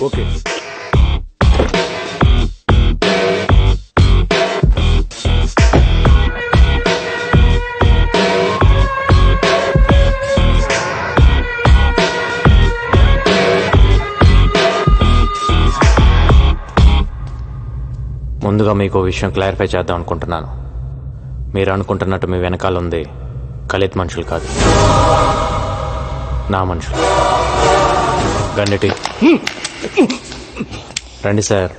Okay. ముందుగా మీకు విషయం క్లారిఫై చేద్దాం అనుకుంటున్నాను. మీరు అనుకుంటున్నట్టు మీ వెనకాల ఉంది ఖలీద్ మనుషులు కాదు, నా మనుషులు. గండిటి రండి సార్,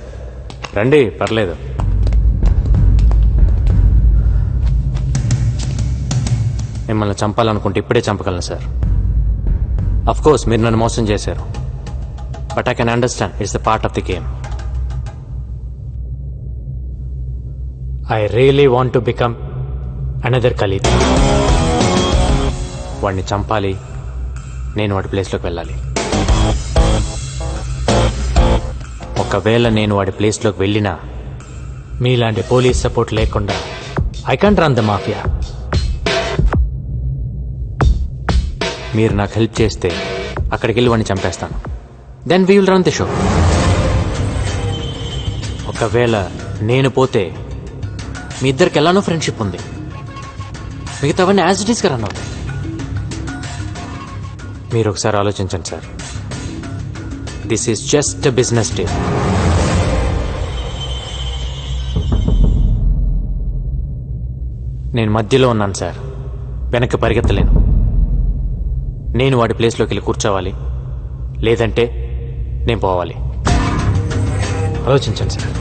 రండి, పర్లేదు. మిమ్మల్ని చంపాలనుకుంటే ఇప్పుడే చంపగలను సార్. అఫ్ కోర్స్ మీరు నన్ను మోసం చేశారు, but I can understand it's the part of the game. I really want to become another Khalid. వాడిని చంపాలి, నేను వాడి ప్లేస్లోకి వెళ్ళాలి. ఒకవేళ నేను వాడి ప్లేస్లోకి వెళ్ళినా మీలాంటి పోలీస్ సపోర్ట్ లేకుండా I can't run the mafia. మీరు నాకు హెల్ప్ చేస్తే అక్కడికి వెళ్ళి వాడిని చంపేస్తాను. Then we will run the show. ఒకవేళ నేను పోతే మీ ఇద్దరికి ఎలానో ఫ్రెండ్షిప్ ఉంది, మిగతావన్నీ యాజ్ ఇట్ ఈస్గా రన్ అవుతాయి. మీరు ఒకసారి ఆలోచించండి sir. This is just business deal. నేను మధ్యలో ఉన్నాను సార్, వెనక్కి పరిగెత్తలేను. నేను వాడి ప్లేస్లోకి వెళ్ళి కూర్చోవాలి, లేదంటే నేను పోవాలి. ఆలోచించండి సార్.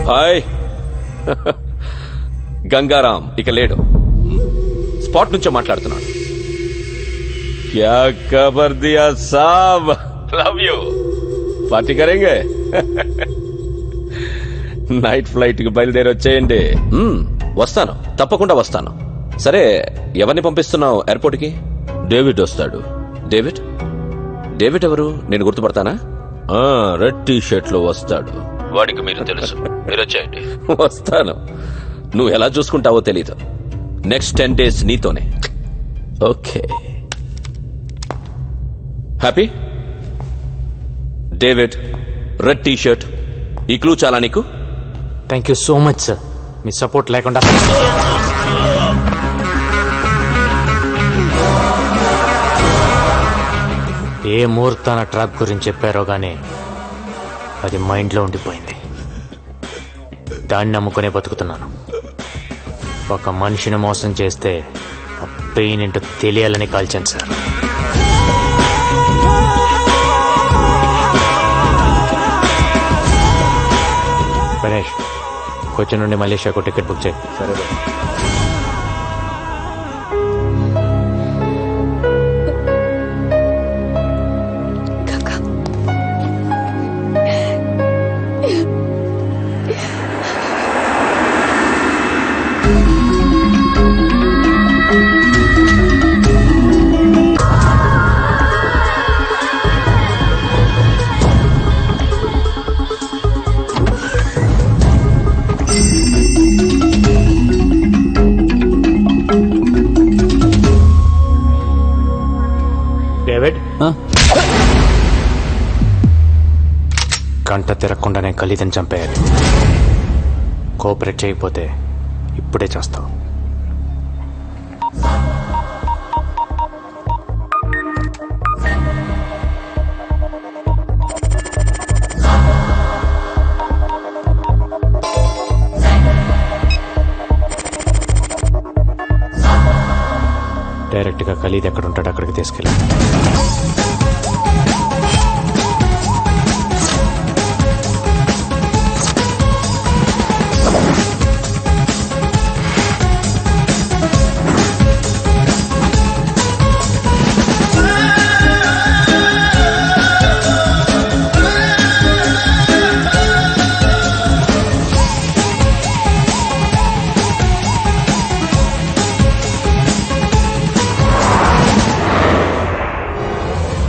హాయ్. గంగారాం ఇక లేడు, స్పాట్ నుంచే మాట్లాడుతున్నాడు. క్యా ఖబర్ దియా సాబ్, లవ్ యూ, పార్టీ కరేంగే. నైట్ ఫ్లైట్ కి బయలుదేరి వచ్చేయండి. వస్తాను, తప్పకుండా వస్తాను. సరే, ఎవరిని పంపిస్తున్నావు ఎయిర్పోర్ట్ కి? డేవిడ్ వస్తాడు. డేవిడ్? డేవిడ్ ఎవరు? నేను గుర్తుపడతానా? రెడ్ టీ షర్ట్ లో వస్తాడు. వాడికి మీరు తెలుసు, మీరు వచ్చేయండి. వస్తాను, నువ్వు ఎలా చూసుకుంటావో తెలీదు. నెక్స్ట్ 10 days నీతోనే. Okay, happy? David, red T shirt, ఈ క్లూ చాలా నీకు. Thank you so much sir. Me support లేకుండా ఏ ముహూర్తాన ట్రాప్ గురించి చెప్పారో గానీ అది మైండ్లో ఉండిపోయింది. దాన్ని నమ్ముకునే బతుకుతున్నాను. ఒక మనిషిని మోసం చేస్తే ఆ పెయిన్ ఏంటో తెలియాలని కాల్చాను సార్. గణేష్, కొచ్చి నుండి మలేషియాకు టికెట్ బుక్ చేయి. సరే. డేవిడ్, గంట తిరగకుండానే ఖలీదని చంపేయాలి. కోఆపరేట్ చేయకపోతే ఇప్పుడే చేస్తావు. డైరెక్ట్గా ఖలీద్ ఎక్కడ ఉంటాడో అక్కడికి తీసుకెళ్ళి.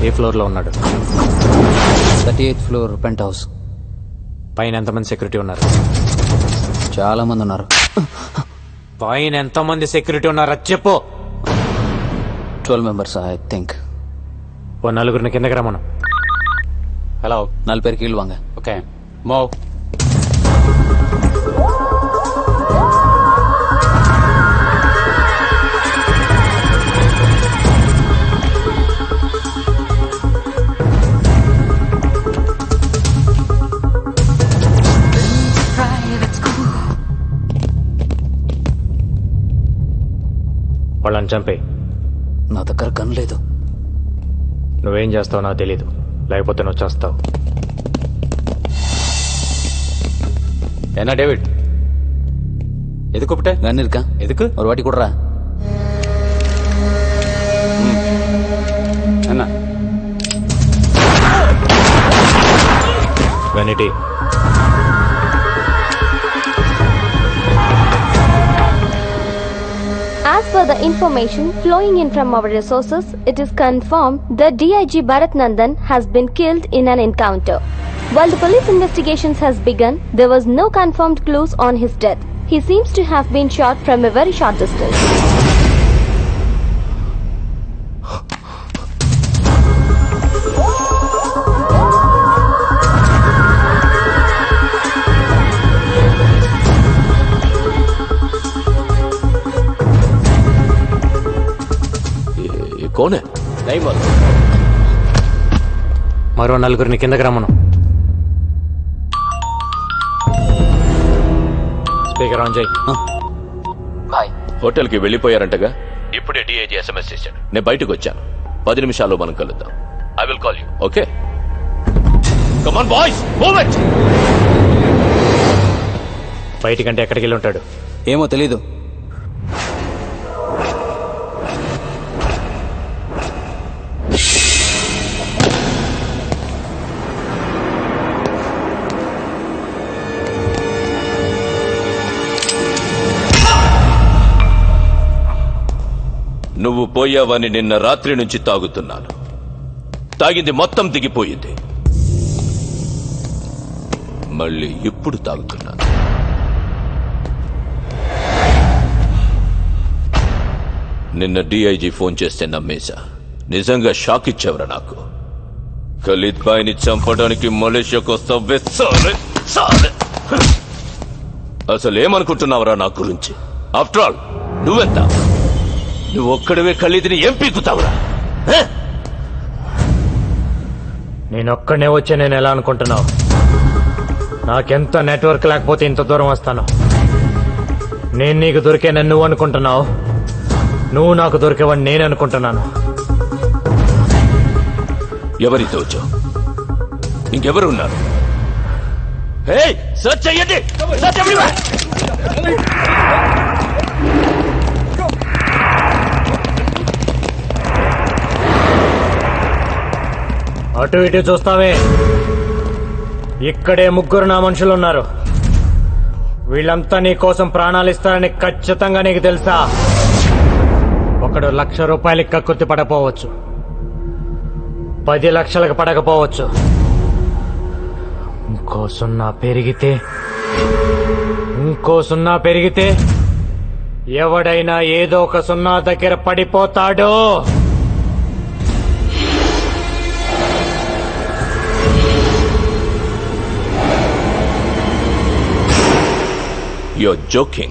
ఏ ఫ్లోర్లో ఉన్నాడు? 38th floor pent house. పైన ఎంతమంది సెక్యూరిటీ ఉన్నారు? చాలా మంది ఉన్నారు. పైన ఎంతమంది సెక్యూరిటీ ఉన్నారా చెప్పు. 12 members ఐ థింక్. ఓ నలుగురిని కిందకి రమ్మను. హలో 4 பேர் கீழ் வாங்க. Okay move. వాళ్ళని చంపే. నా దగ్గర గన్ లేదు. నువ్వేం చేస్తావో నాకు తెలీదు, లేకపోతే నువ్వు చేస్తావు. என்ன டேவிட், எது கூப்பிட்ட? గన్ இருக்கா? எதுக்கு? ஒரு வாட்டி கொடுறா. என்ன? Vanity As per the information flowing in from our resources, it is confirmed that DIG Bharat Nandan has been killed in an encounter. While the police investigations has begun, there was no confirmed clues on his death. He seems to have been shot from a very short distance. ये कौन है? नहीं बोल. మరో నలుగురిని కిందకి రమ్మను. Speaker on చేయి. బాయ్. హోటల్ కి వెళ్ళిపోయారంటగా. ఇప్పుడే డిఐజీ ఎస్ఎంఎస్ చేశాడు. నేను బయటకు వచ్చాను. 10 నిమిషాల్లో మనం కలుద్దాం. I will call you. Okay, come on boys, move it. బయటికంటే ఎక్కడికి వెళ్ళి ఉంటాడు? ఏమో తెలీదు. నువ్వు పోయావని నిన్న రాత్రి నుంచి తాగుతున్నాను. తాగింది మొత్తం దిగిపోయింది. మళ్ళీ ఇప్పుడు తాగుతున్నాను. నిన్న డిఐజీ ఫోన్ చేస్తే నమ్మేశా. నిజంగా షాక్ ఇచ్చేవరా నాకు. ఖలీద్ బాయ్ని చంపడానికి మలేషియాకు వస్తావే సాలే సాలే. అసలు ఏమనుకుంటున్నావురా నా గురించి? ఆఫ్టర్ ఆల్ నువ్వెంత? నువ్వు ఒక్కడవే ఖలీద్ని ఏం పీకుతావురా? నేనొక్కడే వచ్చి నేను ఎలా అనుకుంటున్నావు? నాకెంత నెట్వర్క్ లేకపోతే ఇంత దూరం వస్తాను. నేను నీకు దొరికేనని నువ్వు అనుకుంటున్నావు, నువ్వు నాకు దొరికేవని నేను అనుకుంటున్నాను. ఎవరితో వచ్చావు? ఇంకెవరు ఉన్నారు? సర్చ్ చెయ్యండి. Search everywhere. అటు ఇటు చూస్తావే, ఇక్కడే ముగ్గురు నా మనుషులు ఉన్నారు. వీళ్ళంతా నీ కోసం ప్రాణాలు ఇస్తారని ఖచ్చితంగా నీకు తెలుసా? ఒకడు 1,00,000 రూపాయలకి కక్కుర్తి పడకపోవచ్చు, 10 లక్షలకు పడకపోవచ్చు. ఇంకో సున్నా పెరిగితే ఎవడైనా ఏదో ఒక సున్నా దగ్గర పడిపోతాడు. You're joking.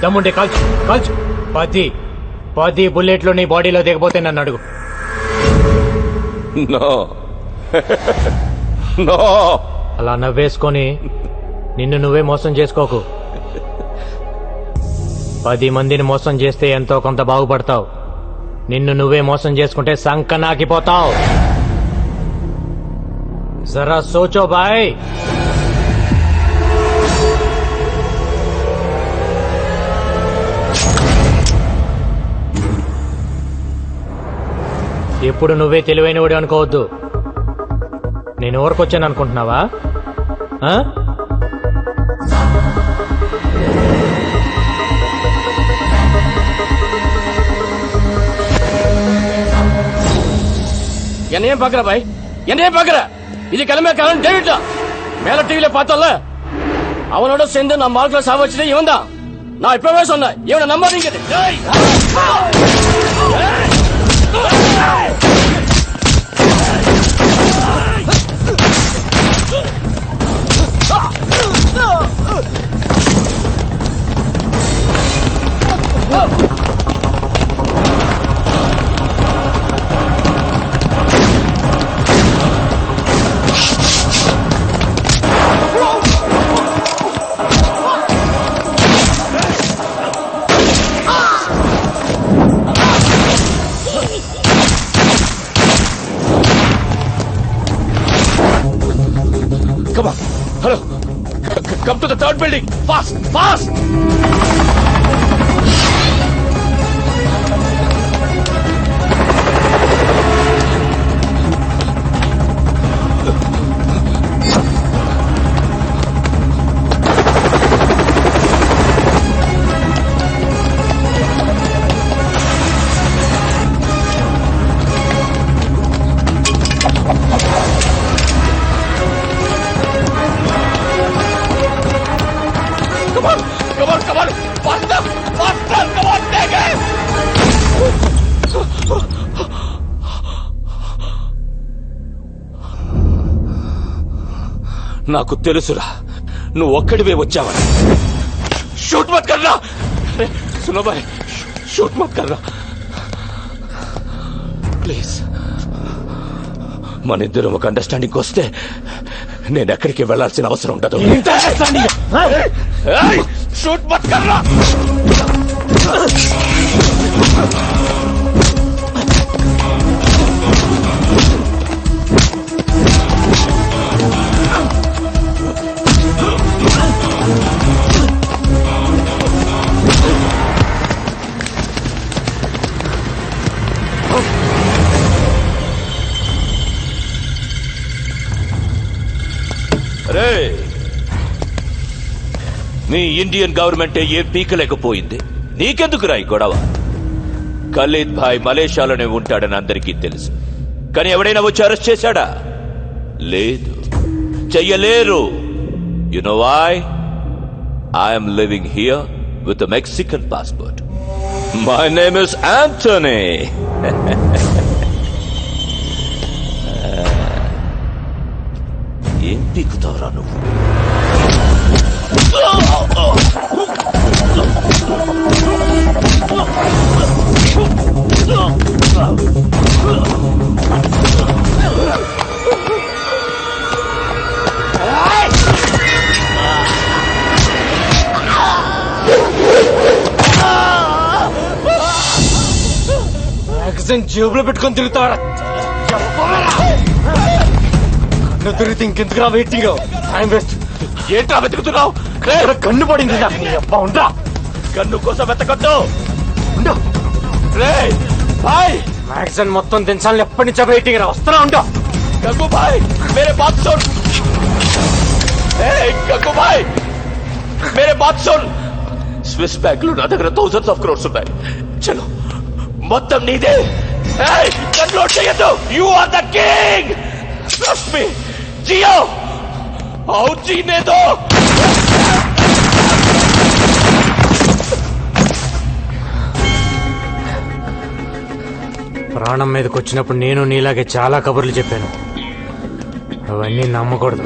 దమ్ముంటే కాల్చు కాల్చు. 10 బుల్లెట్లు నీ బాడీలో దిగపోతే నన్ను అడుగు. No. No. అలా నవ్వేసుకొని నిన్ను నువ్వే మోసం చేసుకోకు. 10 మందిని మోసం చేస్తే ఎంతో కొంత బాగుపడతావు. నిన్ను నువ్వే మోసం చేసుకుంటే సంకనాకిపోతావు. జరా సోచో బాయ్. ఎప్పుడు నువ్వే తెలివైనవాడు అనుకోవద్దు. నేను ఊరికొచ్చాను అనుకుంటున్నావా? என்ன ஏன் பாக்குற பாய்? என்னையே பாக்குற இது கிளம்ப காரணம் டேவிட் தான். மேல டிவில பார்த்தோம்ல, அவனோட சேர்ந்து நான் மார்க்ல சாவச்சதே இவன் தான். நான் இப்பவே சொன்னேன், இவனை நம்பாதீங்க. டேய். Come on. Hello. Come to the third building. Fast. Fast. Come on. Come on. Come on. Faster. Faster. Come on. Take it. నాకు తెలుసురా, నువ్వు ఒక్కడివే వచ్చావని. షూట్ మత్ కర్రా. సునో భాయ్, షూట్ మత్ కర్రా ప్లీజ్. మన ఇద్దరం ఒక అండర్స్టాండింగ్ వస్తే నేను ఎక్కడికి వెళ్లాల్సిన అవసరం ఉండదు. షూట్ మత్ కర్రా. రే, మీ ఇండియన్ గవర్నమెంట్ ఏం పీకలేకపోయింది, నీకెందుకు రాయి గొడవ? ఖలీద్ భాయ్ మలేషియాలోనే ఉంటాడని అందరికీ తెలుసు, కానీ ఎవడైనా వచ్చి అరెస్ట్ చేశాడా? లేదు, చెయ్యలేరు. You know why? I'm living here with Mexican passport. My name is Antony. ఏం పీకుతావురా నువ్వు? జేబులో పెట్టుకొని తిరుగుతావరా? తిరిగితే ఇంకెందుకురా వెయిటింగ్? Time waste. ఏంట్రా వెతుకుతున్నావు? కన్ను పడింది నాకు. నీ అబ్బా ఉండరా, కన్ను కోసం వెతకొద్దు. ఉండు. రేయ్ భాయ్, మ్యాగజైన్ మొత్తం దించాలని ఎప్పటి నుంచో వెయిటింగ్ రా. వస్తున్నా ఉండు. గంగు భాయ్ మేరే బాత్ సున్. ఏయ్ గంగు భాయ్ మేరే బాత్ సున్. స్విస్ బ్యాంక్ లో నా దగ్గర థౌసండ్స్ ఆఫ్ క్రోర్స్ ఉన్నాయి. చలో, మొత్తం నీదే. ఏయ్ కన్క్లూడ్ చేయొద్దు. You are the king. Trust me. జియో आओ जीने दो. ప్రాణం మీదకి వచ్చినప్పుడు నేను నీలాగే చాలా కబుర్లు చెప్పాను. అవన్నీ నమ్మకూడదు.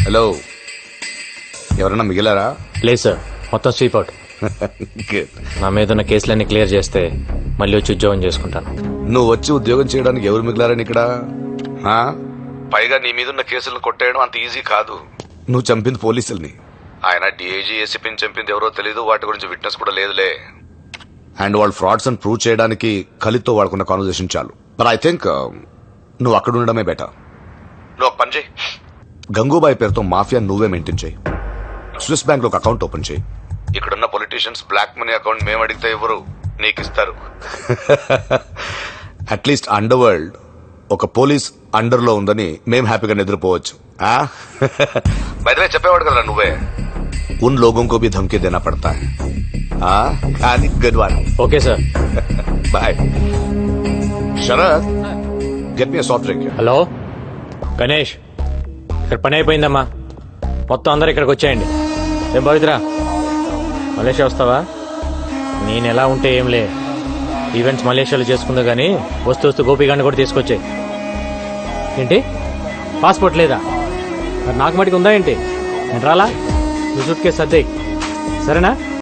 హలో, ఎవరన్నా మిగిలారా? లేదు సార్, మొత్తం స్వీప్ అవుట్. నా మీద ఉన్న కేసులన్నీ క్లియర్ చేస్తే మళ్ళీ వచ్చి ఉద్యోగం చేసుకుంటాను. నువ్వు వచ్చి ఉద్యోగం చేయడానికి ఎవరు మిగిలారని ఇక్కడ? ఆ? పైగా నీ మీదున్న కేసులను కొట్టేయడం అంత ఈజీ కాదు. నువ్వు చంపింది పోలీసుల్ని. ఆయన డిఐజీ ఏసీపీని చంపింది ఎవరో తెలీదు. వాటి గురించి విట్నెస్ కూడా లేదులే. అండ్ వాళ్ళు ఫ్రాడ్స్ అని ప్రూవ్ చేయడానికి ఖలీద్తో వాడుకున్న కాన్వర్సేషన్ చాలు. బట్ ఐ థింక్ నువ్వు అక్కడ ఉండడమే బెటర్. నువ్వు ఒక పని చేయి, గంగూబాయ్ పేరుతో మాఫియా నువ్వే మెయింటైన్ చేయి. స్విస్ బ్యాంక్ లో ఒక అకౌంట్ ఓపెన్ చేయి. ఇక్కడున్న పొలిటీషియన్స్ బ్లాక్ మనీ అకౌంట్ మేము అడిగితే ఎవరు నీకు ఇస్తారు. అట్లీస్ట్ అండర్ వరల్డ్ ఒక పోలీస్ అండర్ లో ఉందని మేం హ్యాపీగా నిద్రపోవచ్చు. బయటనే చెప్పేవాడు కదా నువ్వే, ఉన్ లోగోं को भी धमकी देना पड़ता है. కానీ good one. Okay sir. Bye. Sharath, get me soft drink. Hello Ganesh, ఇక్కడ పని అయిపోయిందమ్మా, మొత్తం అందరు ఇక్కడికి వచ్చేయండి. ఏం పవిత్ర, మలేషియా వస్తావా? నేను ఎలా ఉంటే ఏంలే, ఈవెంట్స్ మలేషియాలో చేసుకుందా కానీ వస్తూ గోపిగాన్ని కూడా తీసుకొచ్చాయి. ఏంటి పాస్పోర్ట్ లేదా? మరి నాకు మటుకు ఉందా ఏంటి? నేను రాలా? నువ్వు సూట్ కేసు సర్దేయ్, సరేనా?